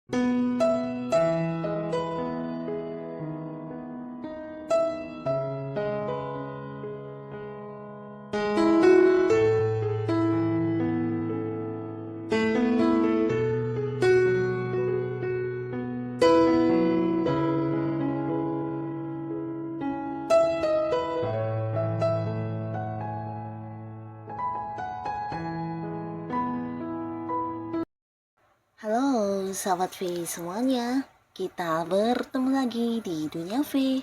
Halo sahabat V semuanya, kita bertemu lagi di Dunia V.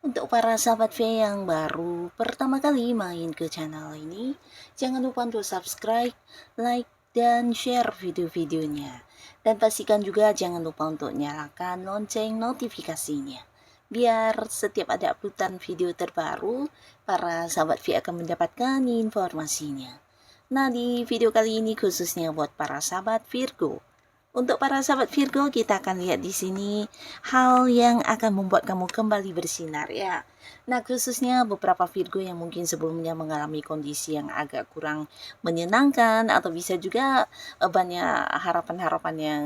Untuk para sahabat V yang baru pertama kali main ke channel ini, jangan lupa untuk subscribe, like, dan share video-videonya. Dan pastikan juga jangan lupa untuk nyalakan lonceng notifikasinya. Biar setiap ada uploadan video terbaru, para sahabat V akan mendapatkan informasinya. Nah, di video kali ini khususnya buat para sahabat Virgo. Untuk para sahabat Virgo, kita akan lihat di sini hal yang akan membuat kamu kembali bersinar ya. Nah, khususnya beberapa Virgo yang mungkin sebelumnya mengalami kondisi yang agak kurang menyenangkan atau bisa juga banyak harapan-harapan yang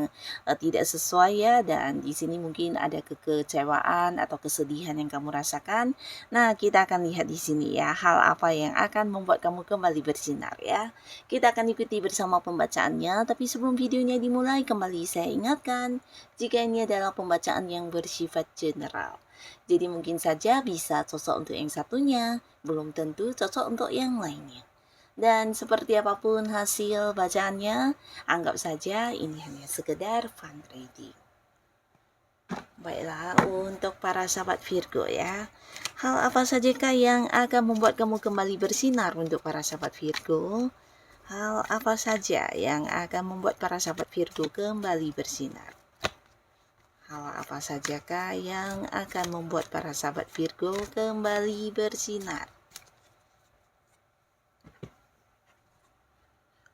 tidak sesuai ya, dan di sini mungkin ada kekecewaan atau kesedihan yang kamu rasakan. Nah, kita akan lihat di sini ya hal apa yang akan membuat kamu kembali bersinar ya. Kita akan ikuti bersama pembacaannya, tapi sebelum videonya dimulai, kembali saya ingatkan, jika ini adalah pembacaan yang bersifat general. Jadi mungkin saja bisa cocok untuk yang satunya, belum tentu cocok untuk yang lainnya. Dan seperti apapun hasil bacaannya, anggap saja ini hanya sekedar fun reading. Baiklah, untuk para sahabat Virgo ya, hal apa sajakah yang akan membuat kamu kembali bersinar untuk para sahabat Virgo? Hal apa saja yang akan membuat para sahabat Virgo kembali bersinar? Hal apa sajakah yang akan membuat para sahabat Virgo kembali bersinar?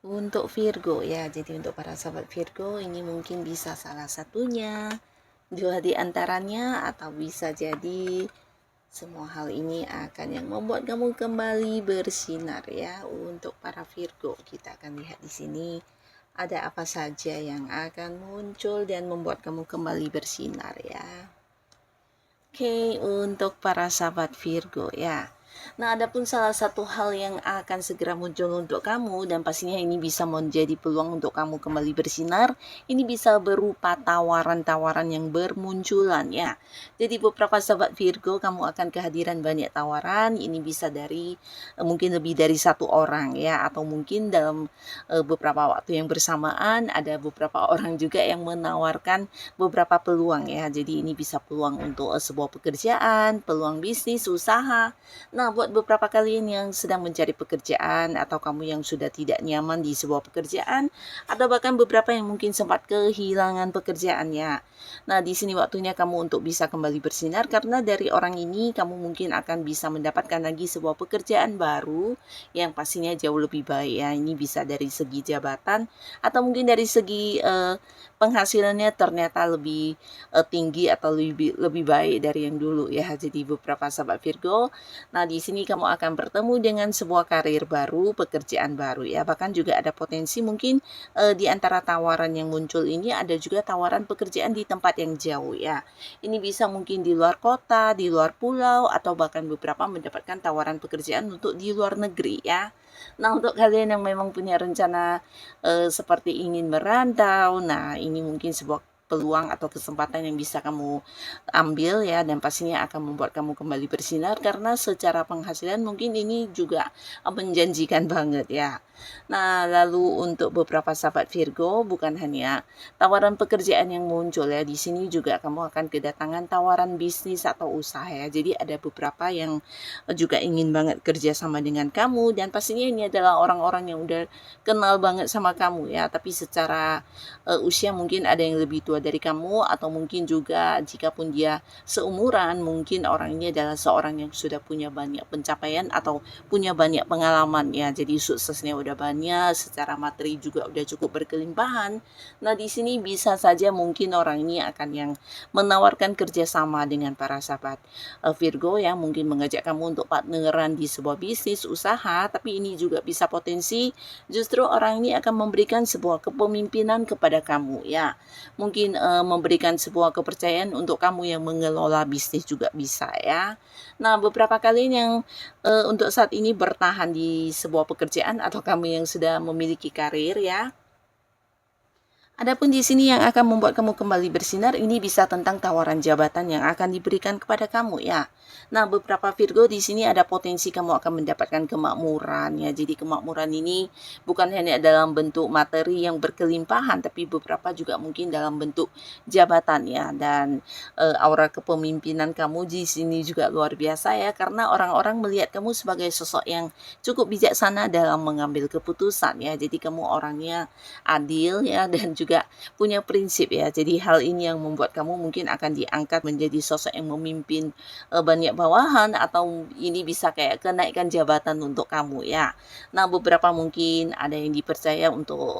Untuk Virgo ya, jadi untuk para sahabat Virgo ini mungkin bisa salah satunya, dua di antaranya, atau bisa jadi semua hal ini akan yang membuat kamu kembali bersinar ya. Untuk para Virgo, kita akan lihat di sini ada apa saja yang akan muncul dan membuat kamu kembali bersinar ya. Oke, untuk para sahabat Virgo ya. Nah, adapun salah satu hal yang akan segera muncul untuk kamu dan pastinya ini bisa menjadi peluang untuk kamu kembali bersinar, ini bisa berupa tawaran-tawaran yang bermunculan ya. Jadi beberapa sahabat Virgo, kamu akan kehadiran banyak tawaran, ini bisa dari mungkin lebih dari satu orang ya, atau mungkin dalam beberapa waktu yang bersamaan ada beberapa orang juga yang menawarkan beberapa peluang ya. Jadi ini bisa peluang untuk sebuah pekerjaan, peluang bisnis, usaha. Nah, buat beberapa kalian yang sedang mencari pekerjaan atau kamu yang sudah tidak nyaman di sebuah pekerjaan, atau bahkan beberapa yang mungkin sempat kehilangan pekerjaannya. Nah, di sini waktunya kamu untuk bisa kembali bersinar karena dari orang ini kamu mungkin akan bisa mendapatkan lagi sebuah pekerjaan baru yang pastinya jauh lebih baik ya. Ini bisa dari segi jabatan atau mungkin dari segi penghasilannya ternyata lebih tinggi atau lebih baik dari yang dulu ya. Jadi beberapa sahabat Virgo, nah di sini kamu akan bertemu dengan sebuah karir baru, pekerjaan baru ya. Bahkan juga ada potensi mungkin di antara tawaran yang muncul ini ada juga tawaran pekerjaan di tempat yang jauh ya. Ini bisa mungkin di luar kota, di luar pulau, atau bahkan beberapa mendapatkan tawaran pekerjaan untuk di luar negeri ya. Nah, untuk kalian yang memang punya rencana seperti ingin merantau, nah ini mungkin sebuah peluang atau kesempatan yang bisa kamu ambil ya, dan pastinya akan membuat kamu kembali bersinar karena secara penghasilan mungkin ini juga menjanjikan banget ya. Nah, lalu untuk beberapa sahabat Virgo, bukan hanya tawaran pekerjaan yang muncul ya, di sini juga kamu akan kedatangan tawaran bisnis atau usaha ya. Jadi ada beberapa yang juga ingin banget kerja sama dengan kamu, dan pastinya ini adalah orang-orang yang udah kenal banget sama kamu ya, tapi secara usia mungkin ada yang lebih tua dari kamu, atau mungkin juga jikapun dia seumuran, mungkin orang ini adalah seorang yang sudah punya banyak pencapaian atau punya banyak pengalaman ya. Jadi suksesnya udah banyak, secara materi juga udah cukup berkelimpahan. Nah, di sini bisa saja mungkin orang ini akan yang menawarkan kerjasama dengan para sahabat Virgo yang mungkin mengajak kamu untuk partneran di sebuah bisnis usaha, tapi ini juga bisa potensi justru orang ini akan memberikan sebuah kepemimpinan kepada kamu ya. Mungkin mungkin memberikan sebuah kepercayaan untuk kamu yang mengelola bisnis juga bisa ya. Nah, beberapa kalian yang untuk saat ini bertahan di sebuah pekerjaan atau kamu yang sudah memiliki karir ya. Adapun di sini yang akan membuat kamu kembali bersinar ini bisa tentang tawaran jabatan yang akan diberikan kepada kamu ya. Nah, beberapa Virgo di sini ada potensi kamu akan mendapatkan kemakmuran ya. Jadi kemakmuran ini bukan hanya dalam bentuk materi yang berkelimpahan, tapi beberapa juga mungkin dalam bentuk jabatan ya. Dan aura kepemimpinan kamu di sini juga luar biasa ya, karena orang-orang melihat kamu sebagai sosok yang cukup bijaksana dalam mengambil keputusan ya. Jadi kamu orangnya adil ya dan juga punya prinsip ya. Jadi hal ini yang membuat kamu mungkin akan diangkat menjadi sosok yang memimpin banyak bawahan, atau ini bisa kayak kenaikan jabatan untuk kamu ya. Nah, beberapa mungkin ada yang dipercaya untuk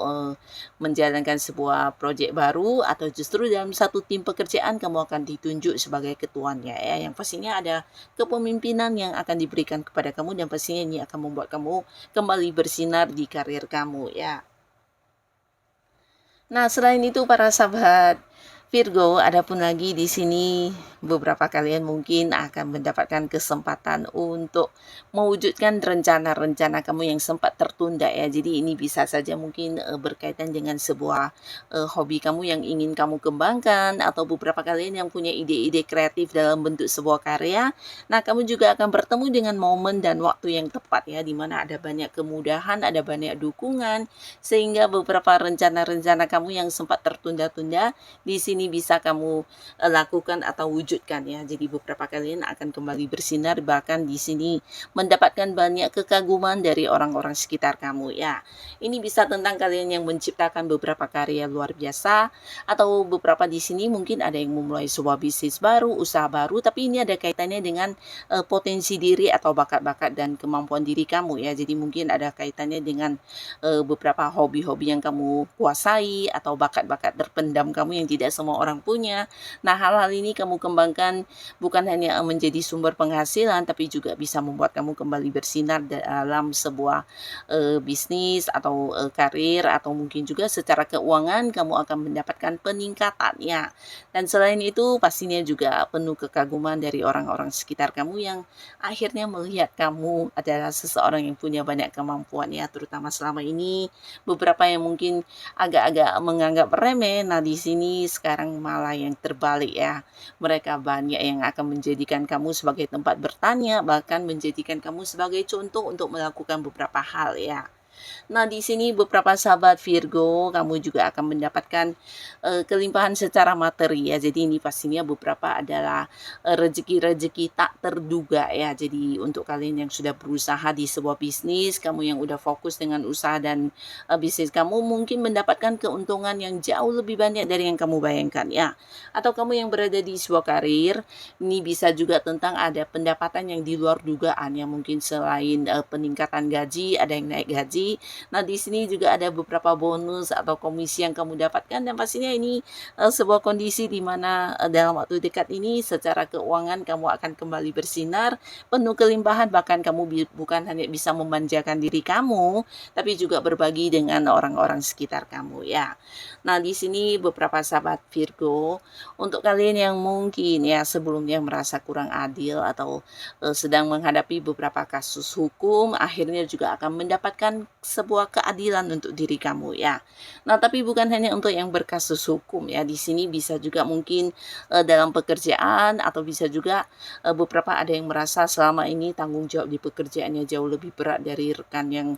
menjalankan sebuah proyek baru, atau justru dalam satu tim pekerjaan kamu akan ditunjuk sebagai ketuanya ya. Yang pastinya ada kepemimpinan yang akan diberikan kepada kamu, dan pastinya ini akan membuat kamu kembali bersinar di karir kamu ya. Nah, selain itu para sahabat Virgo, adapun lagi di sini beberapa kalian mungkin akan mendapatkan kesempatan untuk mewujudkan rencana-rencana kamu yang sempat tertunda ya. Jadi ini bisa saja mungkin berkaitan dengan sebuah hobi kamu yang ingin kamu kembangkan, atau beberapa kalian yang punya ide-ide kreatif dalam bentuk sebuah karya. Nah, kamu juga akan bertemu dengan momen dan waktu yang tepat ya, di mana ada banyak kemudahan, ada banyak dukungan, sehingga beberapa rencana-rencana kamu yang sempat tertunda-tunda di sini bisa kamu lakukan atau wujudkan ya. Jadi beberapa kalian akan kembali bersinar, bahkan di sini mendapatkan banyak kekaguman dari orang-orang sekitar kamu ya. Ini bisa tentang kalian yang menciptakan beberapa karya luar biasa, atau beberapa di sini mungkin ada yang memulai sebuah bisnis baru, usaha baru, tapi ini ada kaitannya dengan potensi diri atau bakat-bakat dan kemampuan diri kamu ya. Jadi mungkin ada kaitannya dengan beberapa hobi-hobi yang kamu kuasai, atau bakat-bakat terpendam kamu yang tidak semua orang punya. Nah, hal-hal ini kamu kembangkan bukan hanya menjadi sumber penghasilan, tapi juga bisa membuat kamu kembali bersinar dalam sebuah bisnis atau karir, atau mungkin juga secara keuangan kamu akan mendapatkan peningkatan ya. Dan selain itu pastinya juga penuh kekaguman dari orang-orang sekitar kamu yang akhirnya melihat kamu adalah seseorang yang punya banyak kemampuan ya, terutama selama ini beberapa yang mungkin agak-agak menganggap remeh. Nah, di sini sekarang malah yang terbalik ya. Mereka banyak yang akan menjadikan kamu sebagai tempat bertanya, bahkan menjadikan kamu sebagai contoh untuk melakukan beberapa hal ya. Nah, di sini beberapa sahabat Virgo, kamu juga akan mendapatkan kelimpahan secara materi ya. Jadi ini pastinya beberapa adalah rezeki-rezeki tak terduga ya. Jadi untuk kalian yang sudah berusaha di sebuah bisnis, kamu yang udah fokus dengan usaha dan bisnis kamu, mungkin mendapatkan keuntungan yang jauh lebih banyak dari yang kamu bayangkan ya. Atau kamu yang berada di sebuah karir, ini bisa juga tentang ada pendapatan yang di luar dugaan ya. Mungkin selain peningkatan gaji, ada yang naik gaji. Nah, di sini juga ada beberapa bonus atau komisi yang kamu dapatkan, dan pastinya ini sebuah kondisi di mana dalam waktu dekat ini secara keuangan kamu akan kembali bersinar, penuh kelimpahan, bahkan kamu bukan hanya bisa memanjakan diri kamu, tapi juga berbagi dengan orang-orang sekitar kamu ya. Nah, di sini beberapa sahabat Virgo, untuk kalian yang mungkin ya sebelumnya merasa kurang adil atau sedang menghadapi beberapa kasus hukum, akhirnya juga akan mendapatkan sebuah keadilan untuk diri kamu ya. Nah, tapi bukan hanya untuk yang berkasus hukum ya. Di sini bisa juga mungkin dalam pekerjaan, atau bisa juga beberapa ada yang merasa selama ini tanggung jawab di pekerjaannya jauh lebih berat dari rekan yang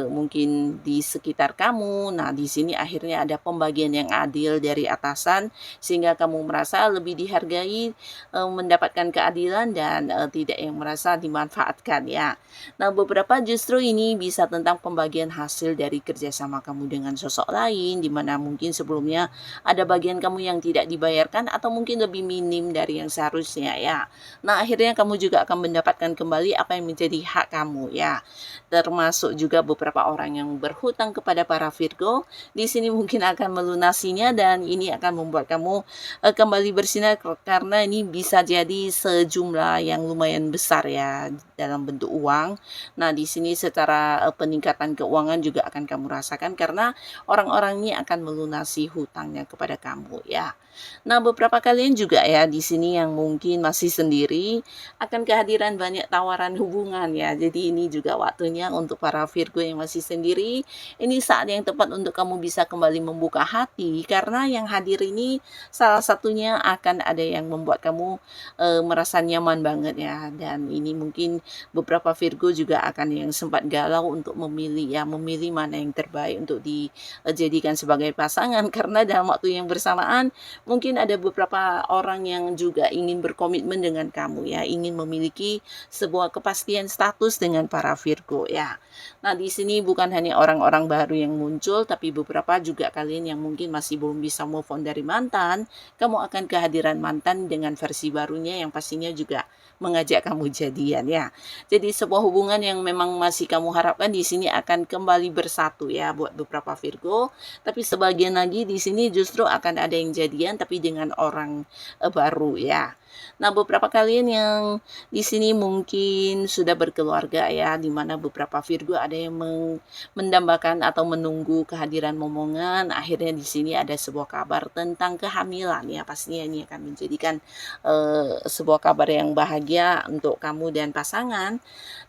mungkin di sekitar kamu. Nah, di sini akhirnya ada pembagian yang adil dari atasan, sehingga kamu merasa lebih dihargai, mendapatkan keadilan, dan tidak yang merasa dimanfaatkan ya. Nah, beberapa justru ini bisa tentang pembagian hasil dari kerjasama kamu dengan sosok lain, di mana mungkin sebelumnya ada bagian kamu yang tidak dibayarkan, atau mungkin lebih minim dari yang seharusnya ya. Nah, akhirnya kamu juga akan mendapatkan kembali apa yang menjadi hak kamu ya. Termasuk juga beberapa orang yang berhutang kepada para Virgo, di sini mungkin akan melunasinya, dan ini akan membuat kamu kembali bersinar, karena ini bisa jadi sejumlah yang lumayan besar ya dalam bentuk uang. Nah, di sini secara peningkatan keuangan juga akan kamu rasakan karena orang-orang ini akan melunasi hutangnya kepada kamu ya. Nah, beberapa kalian juga ya di sini yang mungkin masih sendiri akan kehadiran banyak tawaran hubungan ya. Jadi ini juga waktunya untuk para Virgo yang masih sendiri, ini saat yang tepat untuk kamu bisa kembali membuka hati karena yang hadir ini salah satunya akan ada yang membuat kamu merasa nyaman banget ya. Dan ini mungkin beberapa Virgo juga akan yang sempat galau untuk memilih mana yang terbaik untuk dijadikan sebagai pasangan karena dalam waktu yang bersamaan mungkin ada beberapa orang yang juga ingin berkomitmen dengan kamu ya, ingin memiliki sebuah kepastian status dengan para Virgo ya. Nah, di sini bukan hanya orang-orang baru yang muncul, tapi beberapa juga kalian yang mungkin masih belum bisa move on dari mantan, kamu akan kehadiran mantan dengan versi barunya yang pastinya juga mengajak kamu jadian ya. Jadi sebuah hubungan yang memang masih kamu harapkan di sini akan kembali bersatu ya buat beberapa Virgo, tapi sebagian lagi di sini justru akan ada yang jadian tapi dengan orang baru ya. Nah, beberapa kalian yang di sini mungkin sudah berkeluarga ya, di mana beberapa Virgo ada yang mendambakan atau menunggu kehadiran momongan. Akhirnya di sini ada sebuah kabar tentang kehamilan ya. Pastinya ini akan menjadikan sebuah kabar yang bahagia untuk kamu dan pasangan.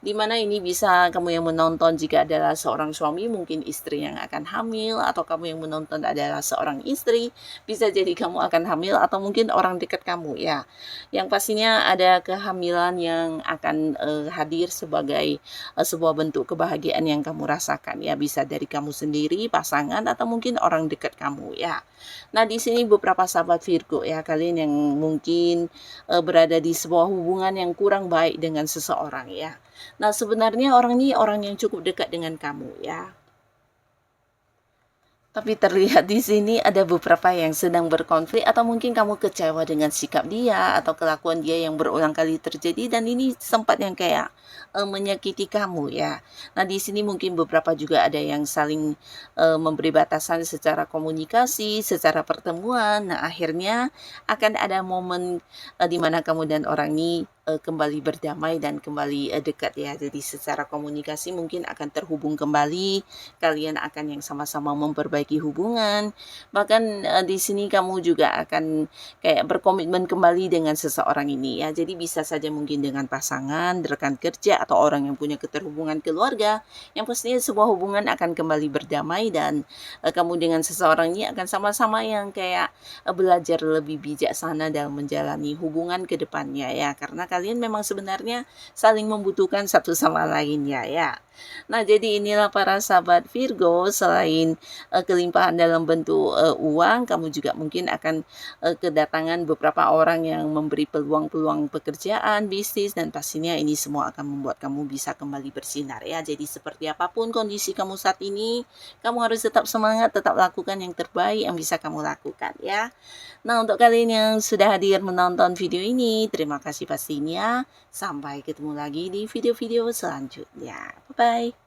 Di mana ini bisa kamu yang menonton jika adalah seorang suami, mungkin istri yang akan hamil, atau kamu yang menonton adalah seorang istri, bisa jadi kamu akan hamil atau mungkin orang dekat kamu ya. Yang pastinya ada kehamilan yang akan hadir sebagai sebuah bentuk kebahagiaan yang kamu rasakan ya, bisa dari kamu sendiri, pasangan, atau mungkin orang dekat kamu ya. Nah, di sini beberapa sahabat Virgo ya, kalian yang mungkin berada di sebuah hubungan yang kurang baik dengan seseorang ya. Nah, sebenarnya orang ini orang yang cukup dekat dengan kamu ya. Tapi terlihat di sini ada beberapa yang sedang berkonflik atau mungkin kamu kecewa dengan sikap dia atau kelakuan dia yang berulang kali terjadi dan ini sempat yang kayak menyakiti kamu ya. Nah, di sini mungkin beberapa juga ada yang saling memberi batasan secara komunikasi, secara pertemuan. Nah, akhirnya akan ada momen di mana kamu dan orang ini kembali berdamai dan kembali dekat ya. Jadi secara komunikasi mungkin akan terhubung kembali, kalian akan yang sama-sama memperbaiki hubungan. Bahkan di sini kamu juga akan kayak berkomitmen kembali dengan seseorang ini ya. Jadi bisa saja mungkin dengan pasangan, rekan kerja, atau orang yang punya keterhubungan keluarga. Yang pastinya sebuah hubungan akan kembali berdamai dan kamu dengan seseorang ini akan sama-sama yang kayak belajar lebih bijaksana dalam menjalani hubungan ke depannya ya. Karena kalian memang sebenarnya saling membutuhkan satu sama lainnya ya. Nah, jadi inilah para sahabat Virgo, selain kelimpahan dalam bentuk uang, kamu juga mungkin akan kedatangan beberapa orang yang memberi peluang-peluang pekerjaan, bisnis, dan pastinya ini semua akan membuat kamu bisa kembali bersinar ya. Jadi seperti apapun kondisi kamu saat ini, kamu harus tetap semangat, tetap lakukan yang terbaik yang bisa kamu lakukan ya. Nah, untuk kalian yang sudah hadir menonton video ini, terima kasih pastinya. Sampai ketemu lagi di video-video selanjutnya. Bye-bye.